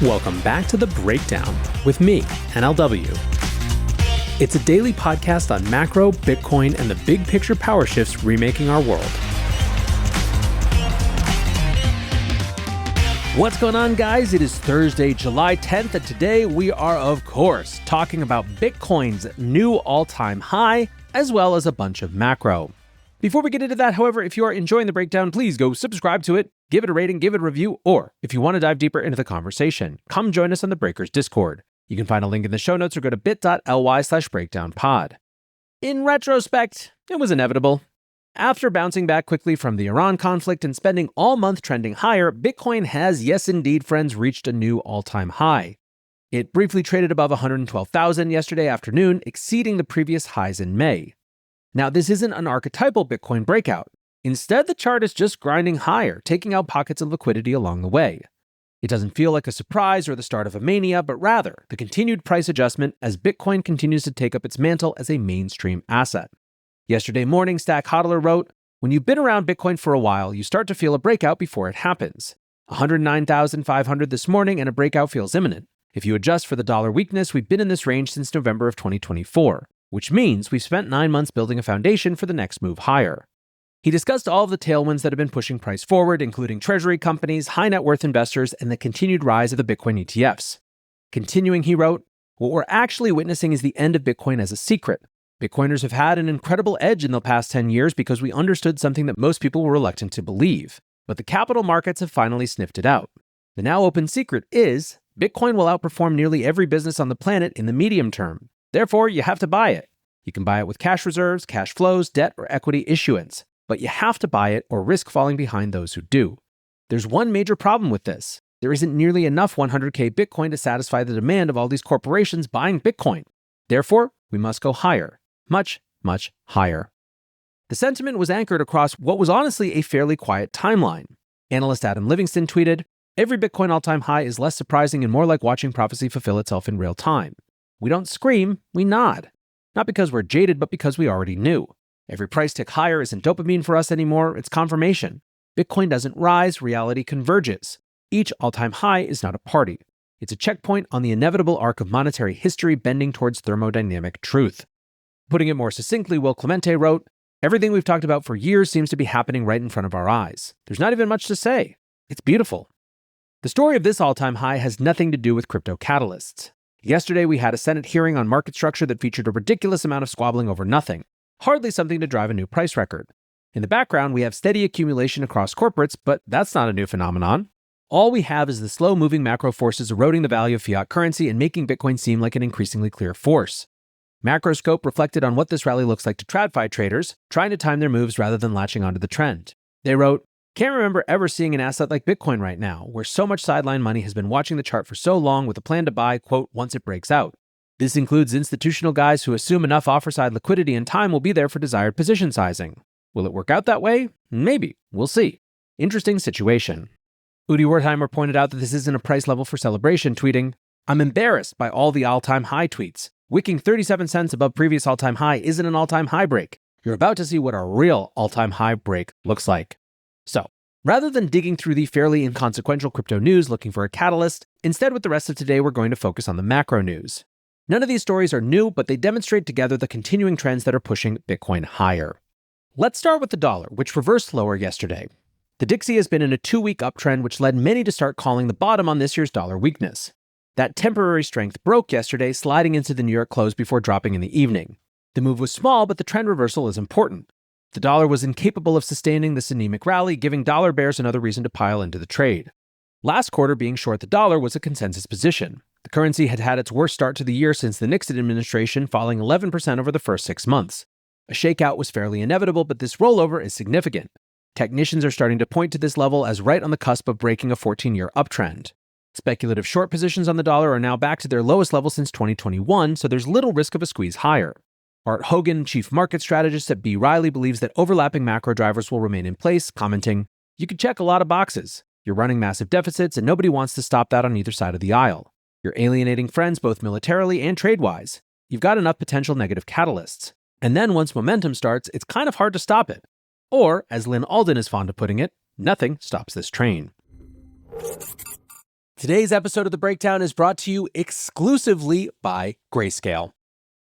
Welcome back to The Breakdown with me, NLW. It's a daily podcast on macro, Bitcoin, and the big picture power shifts remaking our world. What's going on, guys? It is Thursday, July 10th, and today we are, of course, talking about Bitcoin's new all-time high, as well as a bunch of macro. Before we get into that, however, if you are enjoying The Breakdown, please go subscribe to it, give it a rating, give it a review, or if you want to dive deeper into the conversation, come join us on the Breakers Discord. You can find a link in the show notes or go to bit.ly/breakdownpod. In retrospect, it was inevitable. After bouncing back quickly from the Iran conflict and spending all month trending higher, Bitcoin has, yes indeed, friends, reached a new all-time high. It briefly traded above 112,000 yesterday afternoon, exceeding the previous highs in May. Now, this isn't an archetypal Bitcoin breakout. Instead, the chart is just grinding higher, taking out pockets of liquidity along the way. It doesn't feel like a surprise or the start of a mania, but rather the continued price adjustment as Bitcoin continues to take up its mantle as a mainstream asset. Yesterday morning, Stack Hodler wrote, "When you've been around Bitcoin for a while, you start to feel a breakout before it happens. 109,500 this morning and a breakout feels imminent. If you adjust for the dollar weakness, we've been in this range since November of 2024, which means we've spent 9 months building a foundation for the next move higher." He discussed all of the tailwinds that have been pushing price forward, including treasury companies, high net worth investors, and the continued rise of the Bitcoin ETFs. Continuing, he wrote, "What we're actually witnessing is the end of Bitcoin as a secret. Bitcoiners have had an incredible edge in the past 10 years because we understood something that most people were reluctant to believe. But the capital markets have finally sniffed it out. The now open secret is Bitcoin will outperform nearly every business on the planet in the medium term. Therefore, you have to buy it. You can buy it with cash reserves, cash flows, debt, or equity issuance. But you have to buy it or risk falling behind those who do. There's one major problem with this. There isn't nearly enough 100K Bitcoin to satisfy the demand of all these corporations buying Bitcoin. Therefore, we must go higher. Much, much higher." The sentiment was anchored across what was honestly a fairly quiet timeline. Analyst Adam Livingston tweeted, "Every Bitcoin all-time high is less surprising and more like watching prophecy fulfill itself in real time. We don't scream, we nod. Not because we're jaded, but because we already knew. Every price tick higher isn't dopamine for us anymore, it's confirmation. Bitcoin doesn't rise, reality converges. Each all-time high is not a party. It's a checkpoint on the inevitable arc of monetary history bending towards thermodynamic truth." Putting it more succinctly, Will Clemente wrote, "Everything we've talked about for years seems to be happening right in front of our eyes. There's not even much to say. It's beautiful." The story of this all-time high has nothing to do with crypto catalysts. Yesterday, we had a Senate hearing on market structure that featured a ridiculous amount of squabbling over nothing. Hardly something to drive a new price record. In the background, we have steady accumulation across corporates, but that's not a new phenomenon. All we have is the slow-moving macro forces eroding the value of fiat currency and making Bitcoin seem like an increasingly clear force. Macroscope reflected on what this rally looks like to TradFi traders, trying to time their moves rather than latching onto the trend. They wrote, "Can't remember ever seeing an asset like Bitcoin right now, where so much sideline money has been watching the chart for so long with a plan to buy, quote, once it breaks out. This includes institutional guys who assume enough offer-side liquidity and time will be there for desired position sizing. Will it work out that way? Maybe. We'll see. Interesting situation." Udi Wertheimer pointed out that this isn't a price level for celebration, tweeting, "I'm embarrassed by all the all-time high tweets. Wicking 37 cents above previous all-time high isn't an all-time high break. You're about to see what a real all-time high break looks like." So, rather than digging through the fairly inconsequential crypto news looking for a catalyst, instead with the rest of today, we're going to focus on the macro news. None of these stories are new, but they demonstrate together the continuing trends that are pushing Bitcoin higher. Let's start with the dollar, which reversed lower yesterday. The Dixie has been in a 2-week uptrend, which led many to start calling the bottom on this year's dollar weakness. That temporary strength broke yesterday, sliding into the New York close before dropping in the evening. The move was small, but the trend reversal is important. The dollar was incapable of sustaining this anemic rally, giving dollar bears another reason to pile into the trade. Last quarter, being short the dollar was a consensus position. The currency had had its worst start to the year since the Nixon administration, falling 11% over the first 6 months. A shakeout was fairly inevitable, but this rollover is significant. Technicians are starting to point to this level as right on the cusp of breaking a 14-year uptrend. Speculative short positions on the dollar are now back to their lowest level since 2021, so there's little risk of a squeeze higher. Art Hogan, chief market strategist at B. Riley, believes that overlapping macro drivers will remain in place, commenting, "You can check a lot of boxes. You're running massive deficits, and nobody wants to stop that on either side of the aisle. You're alienating friends both militarily and trade-wise. You've got enough potential negative catalysts. And then once momentum starts, it's kind of hard to stop it. Or, as Lynn Alden is fond of putting it, nothing stops this train." Today's episode of The Breakdown is brought to you exclusively by Grayscale.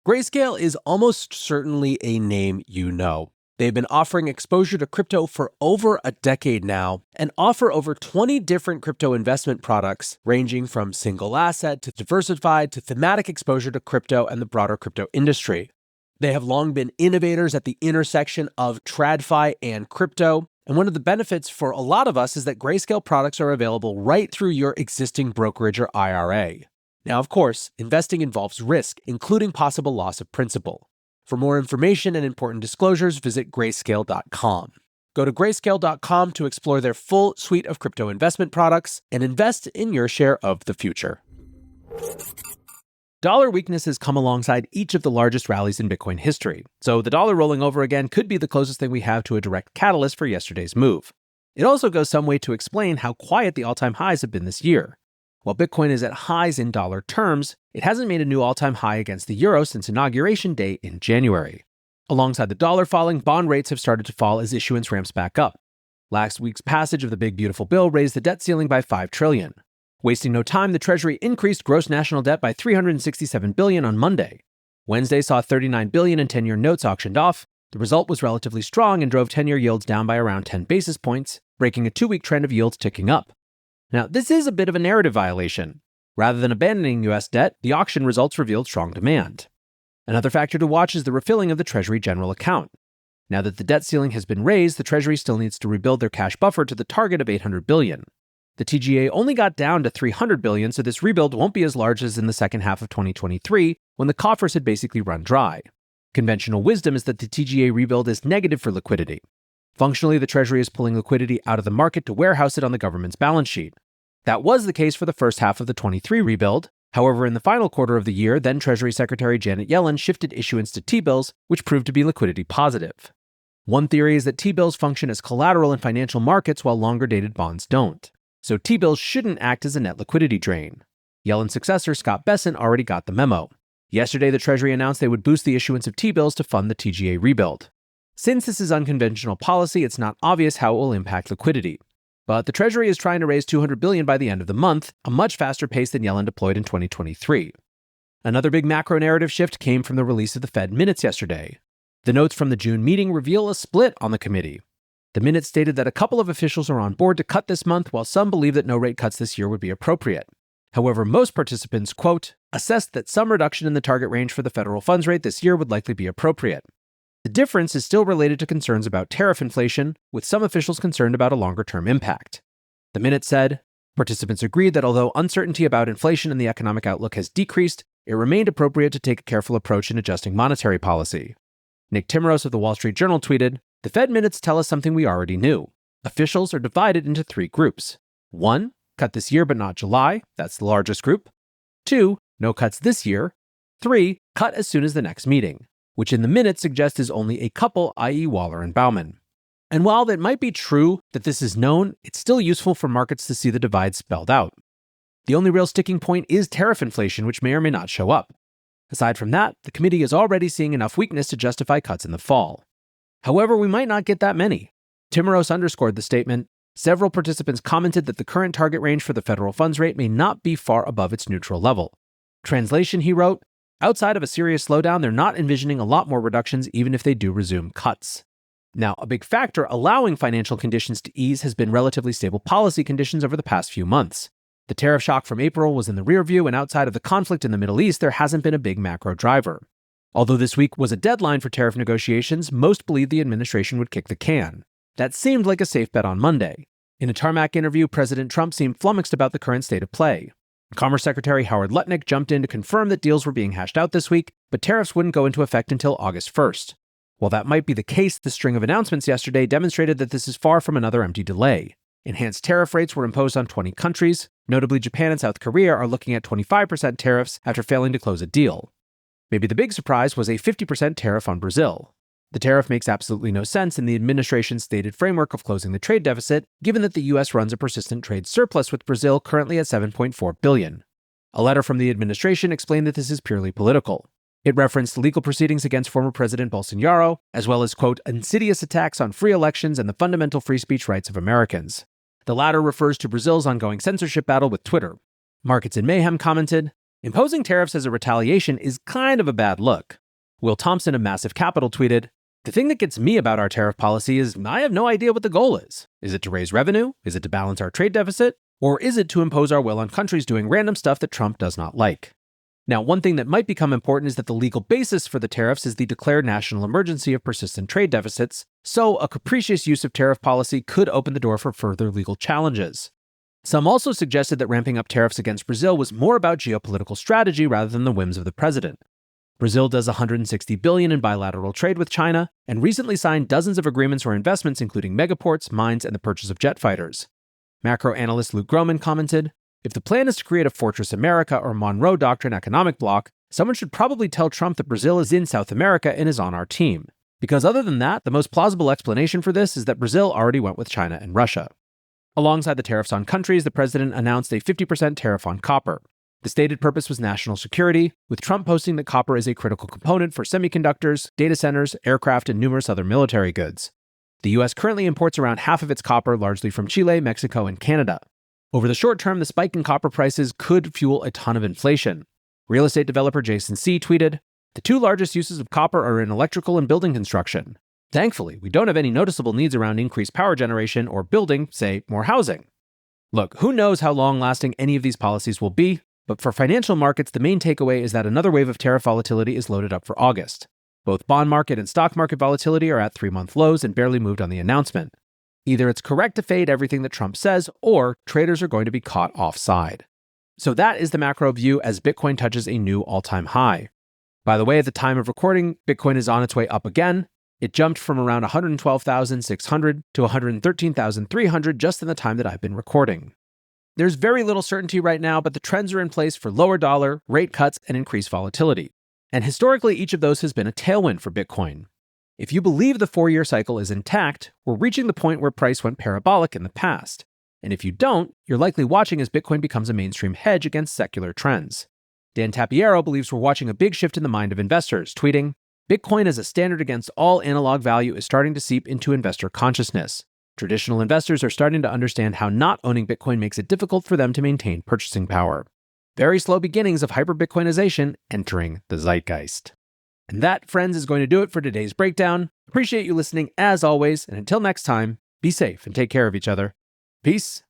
Grayscale is almost certainly a name you know. They've been offering exposure to crypto for over a decade now and offer over 20 different crypto investment products ranging from single asset to diversified to thematic exposure to crypto and the broader crypto industry. They have long been innovators at the intersection of TradFi and crypto. And one of the benefits for a lot of us is that Grayscale products are available right through your existing brokerage or IRA. Now, of course, investing involves risk, including possible loss of principal. For more information and important disclosures, visit grayscale.com. Go to grayscale.com to explore their full suite of crypto investment products and invest in your share of the future. Dollar weakness has come alongside each of the largest rallies in Bitcoin history, so the dollar rolling over again could be the closest thing we have to a direct catalyst for yesterday's move. It also goes some way to explain how quiet the all-time highs have been this year. While Bitcoin is at highs in dollar terms, it hasn't made a new all-time high against the euro since Inauguration Day in January. Alongside the dollar falling, bond rates have started to fall as issuance ramps back up. Last week's passage of the Big Beautiful Bill raised the debt ceiling by $5 trillion. Wasting no time, the Treasury increased gross national debt by $367 billion on Monday. Wednesday saw $39 billion in 10-year notes auctioned off. The result was relatively strong and drove 10-year yields down by around 10 basis points, breaking a 2-week trend of yields ticking up. Now, this is a bit of a narrative violation. Rather than abandoning U.S. debt, the auction results revealed strong demand. Another factor to watch is the refilling of the Treasury general account. Now that the debt ceiling has been raised, the Treasury still needs to rebuild their cash buffer to the target of $800 billion. The TGA only got down to $300 billion, so this rebuild won't be as large as in the second half of 2023, when the coffers had basically run dry. Conventional wisdom is that the TGA rebuild is negative for liquidity. Functionally, the Treasury is pulling liquidity out of the market to warehouse it on the government's balance sheet. That was the case for the first half of the 23 rebuild. However, in the final quarter of the year, then Treasury Secretary Janet Yellen shifted issuance to T-bills, which proved to be liquidity positive. One theory is that T-bills function as collateral in financial markets while longer-dated bonds don't. So T-bills shouldn't act as a net liquidity drain. Yellen's successor, Scott Bessent, already got the memo. Yesterday, the Treasury announced they would boost the issuance of T-bills to fund the TGA rebuild. Since this is unconventional policy, it's not obvious how it will impact liquidity. But the Treasury is trying to raise $200 billion by the end of the month, a much faster pace than Yellen deployed in 2023. Another big macro narrative shift came from the release of the Fed minutes yesterday. The notes from the June meeting reveal a split on the committee. The minutes stated that a couple of officials are on board to cut this month, while some believe that no rate cuts this year would be appropriate. However, most participants, quote, assessed that some reduction in the target range for the federal funds rate this year would likely be appropriate. The difference is still related to concerns about tariff inflation, with some officials concerned about a longer-term impact. The minutes said, participants agreed that although uncertainty about inflation and the economic outlook has decreased, it remained appropriate to take a careful approach in adjusting monetary policy. Nick Timros of the Wall Street Journal tweeted, the Fed minutes tell us something we already knew. Officials are divided into 3 groups. 1, cut this year but not July, that's the largest group. 2, no cuts this year. 3, cut as soon as the next meeting, which in the minutes suggests is only a couple, i.e. Waller and Bauman. And while it might be true that this is known, it's still useful for markets to see the divide spelled out. The only real sticking point is tariff inflation, which may or may not show up. Aside from that, the committee is already seeing enough weakness to justify cuts in the fall. However, we might not get that many. Timros underscored the statement. Several participants commented that the current target range for the federal funds rate may not be far above its neutral level. Translation, he wrote, outside of a serious slowdown, they're not envisioning a lot more reductions even if they do resume cuts. Now, a big factor allowing financial conditions to ease has been relatively stable policy conditions over the past few months. The tariff shock from April was in the rearview, and outside of the conflict in the Middle East, there hasn't been a big macro driver. Although this week was a deadline for tariff negotiations, most believed the administration would kick the can. That seemed like a safe bet on Monday. In a tarmac interview, President Trump seemed flummoxed about the current state of play. Commerce Secretary Howard Lutnick jumped in to confirm that deals were being hashed out this week, but tariffs wouldn't go into effect until August 1st. While that might be the case, the string of announcements yesterday demonstrated that this is far from another empty delay. Enhanced tariff rates were imposed on 20 countries. Notably, Japan and South Korea are looking at 25% tariffs after failing to close a deal. Maybe the big surprise was a 50% tariff on Brazil. The tariff makes absolutely no sense in the administration's stated framework of closing the trade deficit, given that the U.S. runs a persistent trade surplus with Brazil currently at $7.4 billion. A letter from the administration explained that this is purely political. It referenced legal proceedings against former President Bolsonaro, as well as, quote, insidious attacks on free elections and the fundamental free speech rights of Americans. The latter refers to Brazil's ongoing censorship battle with Twitter. Markets in Mayhem commented, imposing tariffs as a retaliation is kind of a bad look. Will Thompson of Massive Capital tweeted, the thing that gets me about our tariff policy is I have no idea what the goal is. Is it to raise revenue? Is it to balance our trade deficit? Or is it to impose our will on countries doing random stuff that Trump does not like? Now, one thing that might become important is that the legal basis for the tariffs is the declared national emergency of persistent trade deficits, so a capricious use of tariff policy could open the door for further legal challenges. Some also suggested that ramping up tariffs against Brazil was more about geopolitical strategy rather than the whims of the president. Brazil does $160 billion in bilateral trade with China, and recently signed dozens of agreements or investments including megaports, mines, and the purchase of jet fighters. Macro analyst Luke Groman commented, if the plan is to create a Fortress America or Monroe Doctrine economic bloc, someone should probably tell Trump that Brazil is in South America and is on our team. Because other than that, the most plausible explanation for this is that Brazil already went with China and Russia. Alongside the tariffs on countries, the president announced a 50% tariff on copper. The stated purpose was national security, with Trump posting that copper is a critical component for semiconductors, data centers, aircraft, and numerous other military goods. The US currently imports around half of its copper, largely from Chile, Mexico, and Canada. Over the short term, the spike in copper prices could fuel a ton of inflation. Real estate developer Jason C. tweeted, the two largest uses of copper are in electrical and building construction. Thankfully, we don't have any noticeable needs around increased power generation or building, say, more housing. Look, who knows how long-lasting any of these policies will be, but for financial markets, the main takeaway is that another wave of tariff volatility is loaded up for August. Both bond market and stock market volatility are at 3-month lows and barely moved on the announcement. Either it's correct to fade everything that Trump says, or traders are going to be caught offside. So that is the macro view as Bitcoin touches a new all-time high. By the way, at the time of recording, Bitcoin is on its way up again. It jumped from around 112,600 to 113,300 just in the time that I've been recording. There's very little certainty right now, but the trends are in place for lower dollar, rate cuts, and increased volatility. And historically, each of those has been a tailwind for Bitcoin. If you believe the 4-year cycle is intact, we're reaching the point where price went parabolic in the past. And if you don't, you're likely watching as Bitcoin becomes a mainstream hedge against secular trends. Dan Tapiero believes we're watching a big shift in the mind of investors, tweeting, Bitcoin as a standard against all analog value is starting to seep into investor consciousness. Traditional investors are starting to understand how not owning Bitcoin makes it difficult for them to maintain purchasing power. Very slow beginnings of hyper-Bitcoinization entering the zeitgeist. And that, friends, is going to do it for today's breakdown. Appreciate you listening as always, and until next time, be safe and take care of each other. Peace